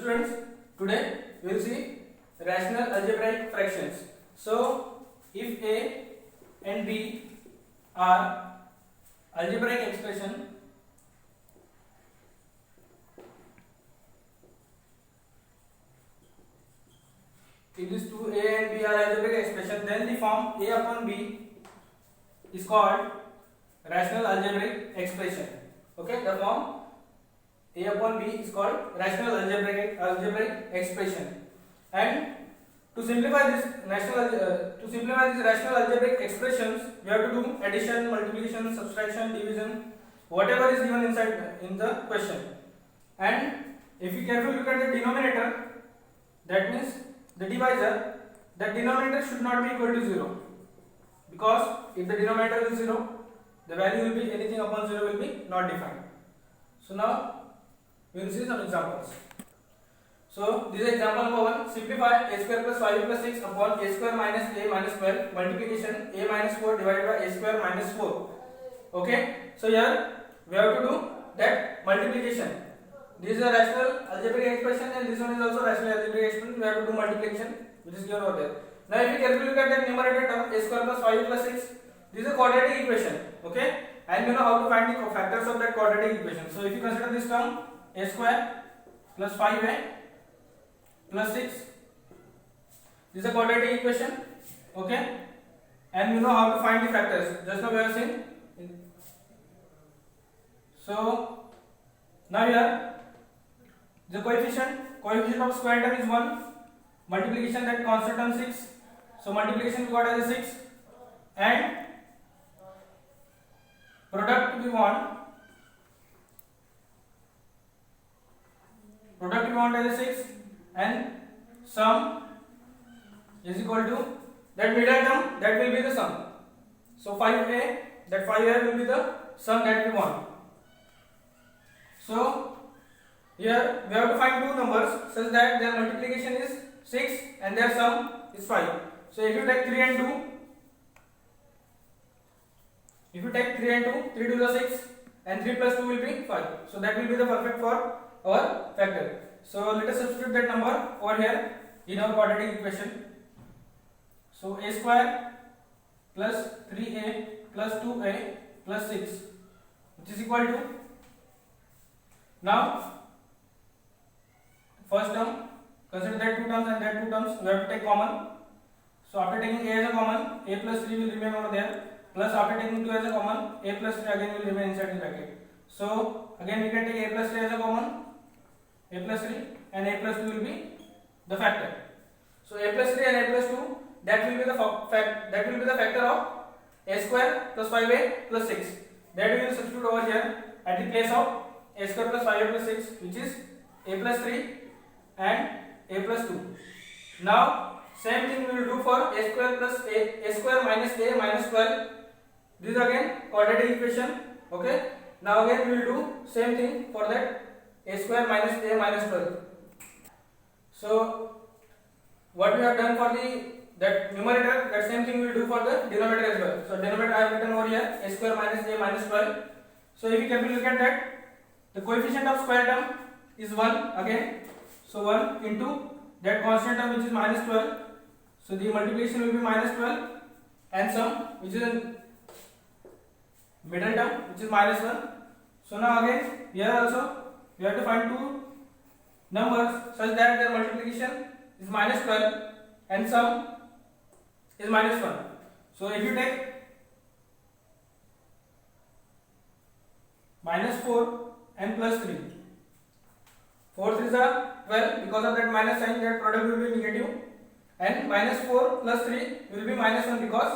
students, today we will see rational algebraic fractions. So if a and b are algebraic expression, if these two a and b are algebraic expression, then the form a upon b is called rational algebraic expression. Okay, the form a upon b is called rational algebraic expression. And to simplify this rational algebraic expressions, we have to do addition, multiplication, subtraction, division, whatever is given inside in the question. And if you carefully look at the denominator, that means the divisor, the denominator should not be equal to 0, because if the denominator is 0, the value will be anything upon 0 will be not defined. So now we will see some examples. So this is example number 1. Simplify a square plus 5 plus 6 upon a square minus a minus 12 multiplication a minus 4 divided by a square minus 4. Okay, so here we have to do that multiplication. This is a rational algebraic expression and this one is also rational algebraic expression. We have to do multiplication, which is given over there. Now if you carefully look at that numerator term, a square plus 5 plus 6, this is a quadratic equation. Okay, and you know how to find the factors of that quadratic equation. So if you consider this term, a square plus 5a plus 6, this is a quadratic equation. Okay, and you know how to find the factors. Just now we have seen. So now here the coefficient of square term is 1, multiplication that constant term 6, so multiplication we got as a 6, and product we want as a 6, and sum is equal to that middle term, that will be the sum. So 5a, that 5a will be the sum that we want. So here we have to find two numbers such that their multiplication is 6 and their sum is 5. So if you take 3 and 2, 3 to the 6 and 3 plus 2 will be 5. So that will be the perfect for our factor. So let us substitute that number over here in our quadratic equation. So a square plus 3a plus 2a plus 6, which is equal to, now first term, consider that two terms and that two terms, we have to take common. So after taking a as a common, a plus 3 will remain over there, plus after taking 2 as a common, a plus 3 again will remain inside the bracket. So again we can take a plus 3 as a common, a plus 3 and a plus 2 will be the factor. So a plus 3 and a plus 2, that will be the factor of a square plus 5a plus 6. That we will substitute over here at the place of a square plus 5a plus 6, which is a plus 3 and a plus 2. Now same thing we will do for a square plus a square minus a minus 12. This is again quadratic equation. Okay, now again we will do same thing for that a square minus a minus 12. So what we have done for that numerator, that same thing we will do for the denominator as well. So denominator I have written over here a square minus a minus 12. So if you carefully look at that, the coefficient of square term is 1 again. So 1 into that constant term which is minus 12. So the multiplication will be minus 12 and sum which is in middle term which is minus 1. So now again here also we have to find two numbers such that their multiplication is minus 12 and sum is minus 1. So if you take minus 4 and plus 3, 4 3s are 12, because of that minus sign that product will be negative, and minus 4 plus 3 will be minus 1 because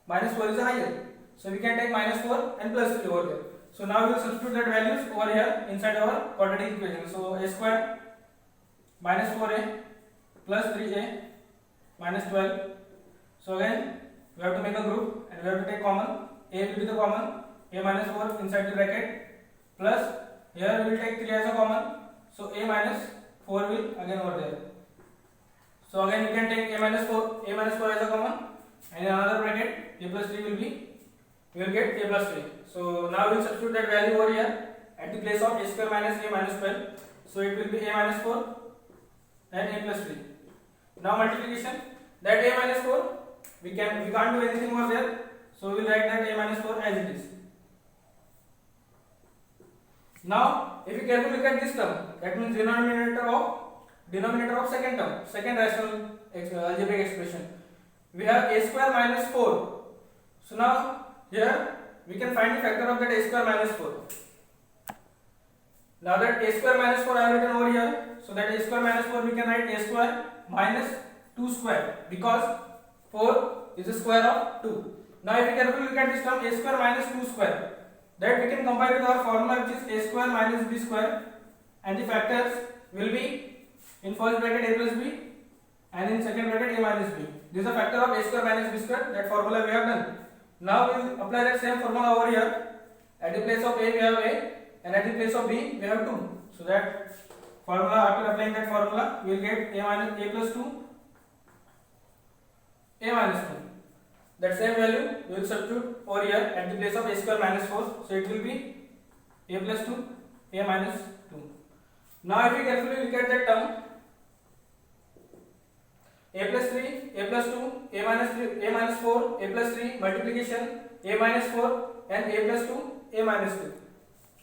minus 4 is higher. So we can take minus 4 and plus 3 over there. So now we will substitute that values over here inside our quadratic equation. So a square minus 4a plus 3a minus 12. So again we have to make a group and we have to take common. A will be the common, a minus 4 inside the bracket, plus here we will take 3 as a common. So a minus 4 will again over there. So again we can take a minus 4 as a common, and in another bracket a plus 3 will be, we will get a plus 3. So now we will substitute that value over here at the place of a square minus a minus 12. So it will be a minus 4 and a plus 3. Now multiplication, that a minus 4 we can't do anything over there, so we will write that a minus 4 as it is. Now if you carefully look at this term, that means denominator of second term, second rational algebraic expression, we have a square minus 4. So now here we can find the factor of that a square minus 4. Now that a square minus 4 I have written over here, so that a square minus 4 we can write a square minus 2 square, because 4 is the square of 2. Now if you carefully look at this term a square minus 2 square, that we can combine with our formula, which is a square minus b square, and the factors will be in first bracket a plus b and in second bracket a minus b. This is the factor of a square minus b square, that formula we have done. Now we will apply that same formula over here. At the place of a we have a, and at the place of b we have 2. So that formula, after applying that formula, we will get a plus 2, a minus 2. That same value we will substitute over here at the place of a square minus 4. So it will be a plus 2, a minus 2. Now if you carefully look at that term, a plus 3, a plus 2, a minus 3, a minus 4, a plus 3, multiplication, a minus 4 and a plus 2, a minus 2.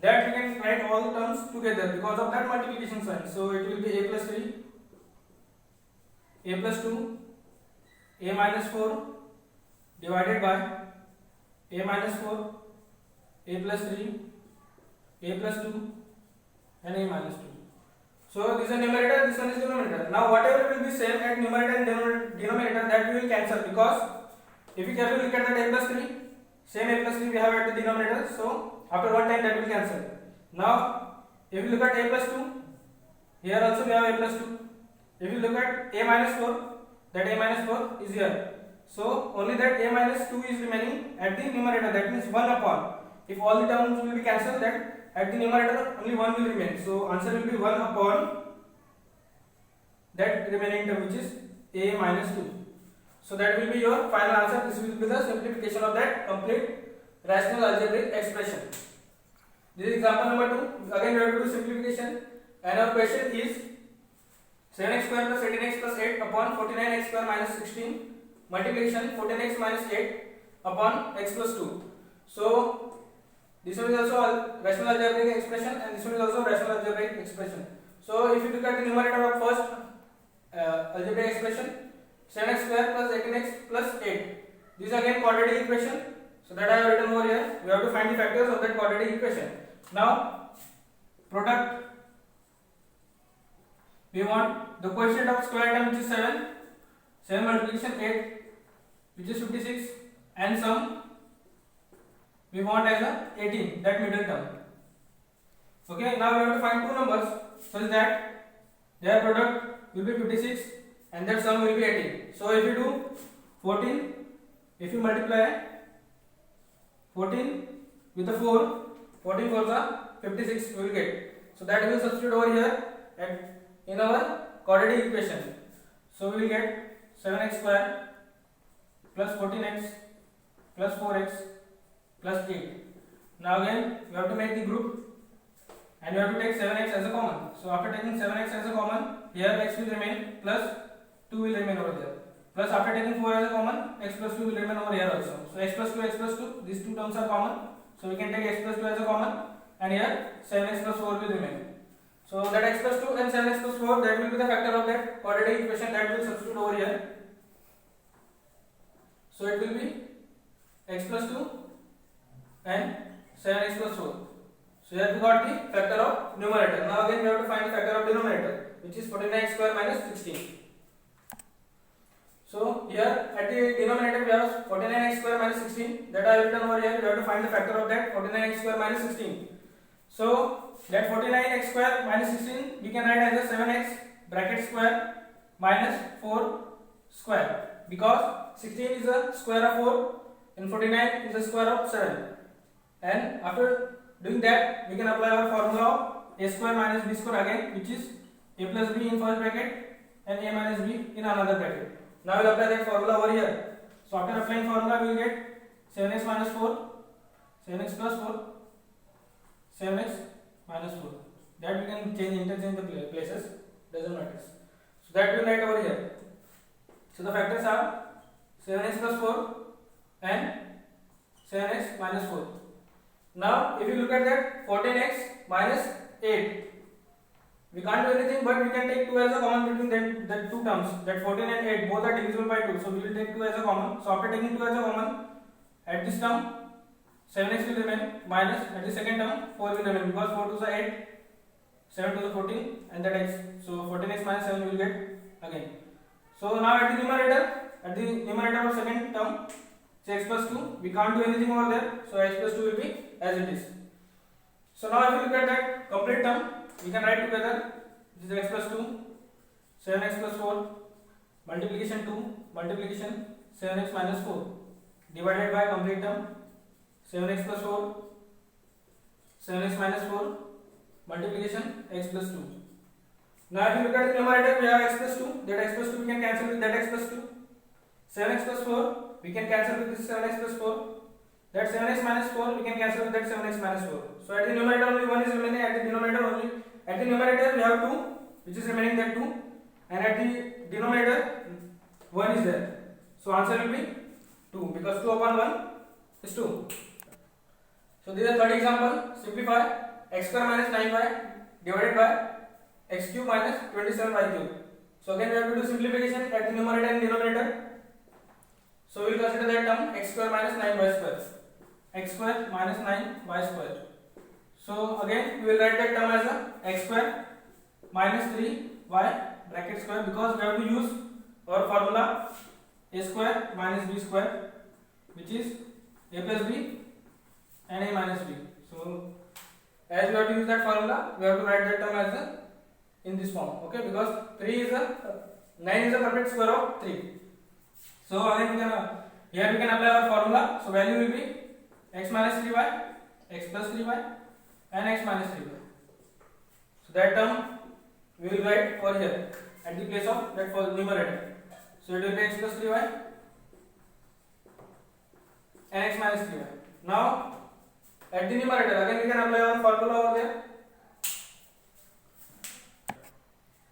That we can write all the terms together because of that multiplication sign. So it will be a plus 3, a plus 2, a minus 4 divided by a minus 4, a plus 3, a plus 2 and a minus 2. So this is numerator, this one is denominator. Now whatever will be same at numerator and denominator, that we will cancel, because if you carefully look at that a plus 3, same a plus 3 we have at the denominator, so after one time that will cancel. Now if you look at a plus 2, here also we have a plus 2. If you look at a minus 4, that a minus 4 is here. So only that a minus 2 is remaining at the numerator, that means 1 upon. If all the terms will be cancelled, that at the numerator only 1 will remain. So answer will be 1 upon that remaining term, which is a minus 2. So that will be your final answer. This will be the simplification of that complete rational algebraic expression. This is example number 2. Again we have to do simplification, and our question is 7x square plus 18x plus 8 upon 49x square minus 16 multiplication 14x minus 8 upon x plus 2. So this one is also a rational algebraic expression, and this one is also rational algebraic expression. So if you look at the numerator of first algebraic expression, 7x square plus 18x plus 8, this is again quadratic equation. So that I have written over here. We have to find the factors of that quadratic equation. Now product, we want the coefficient of square term, which is 7 multiplication 8, which is 56, and sum we want as a 18, that middle term. Okay, now we have to find two numbers such that their product will be 56 and their sum will be 18. So if you do 14, if you multiply 14 with the 4, 14 4s are 56 we will get. So that we will substitute over here in our quadratic equation. So we will get 7x square plus 14x plus 4x plus 8. Now again we have to make the group, and we have to take 7x as a common. So after taking 7x as a common, here x will remain plus 2 will remain over there. Plus after taking 4 as a common, x plus 2 will remain over here also. So x plus 2, these two terms are common. So we can take x plus 2 as a common, and here 7x plus 4 will remain. So that x plus 2 and 7x plus 4, that will be the factor of that quadratic equation, that will substitute over here. So it will be x plus 2 and 7x plus 4. So here we got the factor of numerator. Now again we have to find the factor of denominator, which is 49x square minus 16. So here at the denominator we have 49x square minus 16, that I have written over here. We have to find the factor of that 49x square minus 16. So that 49x square minus 16 we can write as a 7x bracket square minus 4 square, because 16 is a square of 4 and 49 is a square of 7. And after doing that, we can apply our formula of a square minus b square again, which is a plus b in first bracket and a minus b in another bracket. Now we will apply that formula over here. So after applying formula, we will get 7x minus 4, 7x plus 4, 7x minus 4. that we can interchange the places, doesn't matter. So that we write over here. So the factors are 7x plus 4 and 7x minus 4. Now if you look at that 14x minus 8, we can't do anything, but we can take 2 as a common between that two terms, that 14 and 8 both are divisible by 2, so we will take 2 as a common. So after taking 2 as a common, at this term 7x will remain, minus at the second term 4 will remain, because 4 to the 8, 7 to the 14 and that x, so 14x minus 7 will get again. So now at the numerator of second term, say x plus 2, we can't do anything over there, so x plus 2 will be as it is. So now if you look at that complete term, we can write together, this is x plus 2, 7x plus 4, multiplication 2, multiplication 7x minus 4, divided by complete term, 7x plus 4, 7x minus 4, multiplication x plus 2. Now if you look at the numerator, we have x plus 2, that x plus 2 we can cancel with that x plus 2, 7x plus 4 we can cancel with this 7x plus 4, that 7x minus 4 we can cancel with that 7x minus 4. So at the numerator only 1 is remaining, at the denominator only, at the numerator we have 2 which is remaining, that 2, and at the denominator 1 is there. So answer will be 2, because 2 upon 1 is 2. So this is the third example. Simplify x square minus 9y divided by x cube minus 27y cube. So again we have to do simplification at the numerator and denominator. So we will consider that term x square minus 9y square. X square minus 9y square. So again we will write that term as a x square minus 3y bracket square, because we have to use our formula a square minus b square, which is a plus b and a minus b. So as we have to use that formula, we have to write that term as a in this form, okay, because 9 is a perfect square of 3. So again here we can apply our formula. So value will be x minus 3y, x plus 3y and x minus 3y. So that term we will write over here at the place of that for numerator. So it will be x plus 3y and x minus 3y. Now at the numerator again we can apply our formula over there.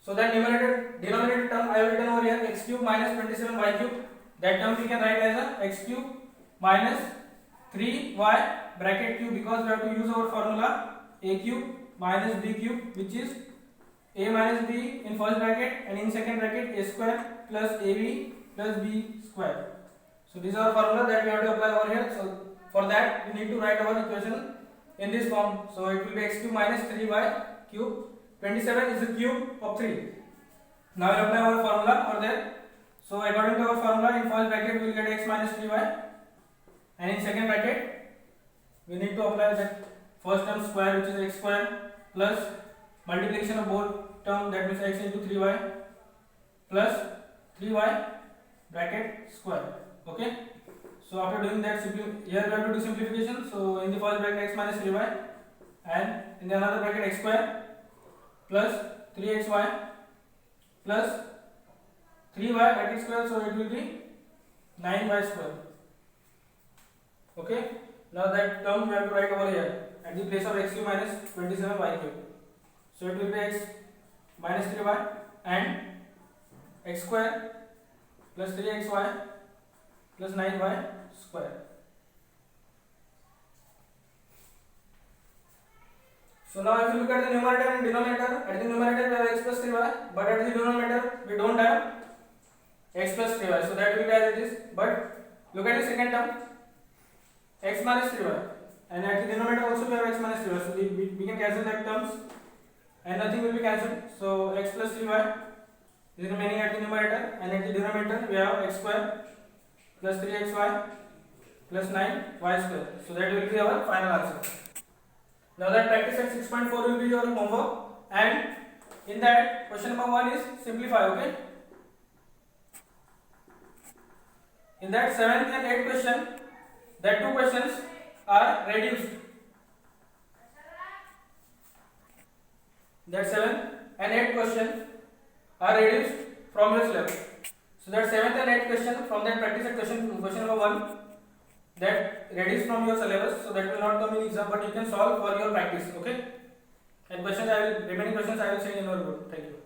So that denominator term I have written over here, x cube minus 27y cube. That term we can write as a x cube minus 3y bracket cube, because we have to use our formula a cube minus b cube, which is a minus b in first bracket and in second bracket a square plus ab plus b square. So this is our formula that we have to apply over here. So for that we need to write our equation in this form. So it will be x cube minus 3y cube. 27 is the cube of 3. Now we apply our formula over there. So according to our formula, in first bracket we will get x minus 3y, and in second bracket we need to apply that first term square, which is x square, plus multiplication of both term, that means x into 3y plus 3y bracket square. Okay. So after doing that, here we have to do simplification. So in the first bracket x minus 3y, and in the another bracket x square plus 3xy plus 3y bracket square, so it will be 9y square. Okay. Now that term we have to write over here at the place of x cube minus 27y cube. So it will be x minus 3y and x square plus 3xy plus 9y square. So now if you look at the numerator and denominator, at the numerator we have x plus 3y, but at the denominator we don't have x plus 3y, so that will be as it is. But look at the second term, x minus 3y, and at the denominator also we have x minus 3y, so we can cancel that terms and nothing will be cancelled. So x plus 3y is remaining at the numerator, and at the denominator we have x square plus 3xy plus 9y square. So that will be our final answer. Now that practice at 6.4 will be your homework, and in that question number 1 is simplify. Okay. In that 7th and 8th question, that two questions are reduced. That 7th and 8th question are reduced from your syllabus. So that 7th and 8th question from that practice at question number 1, that reduced from your syllabus, so that will not come in exam, but you can solve for your practice. Okay. And questions I will remaining questions I will send in your group. Thank you.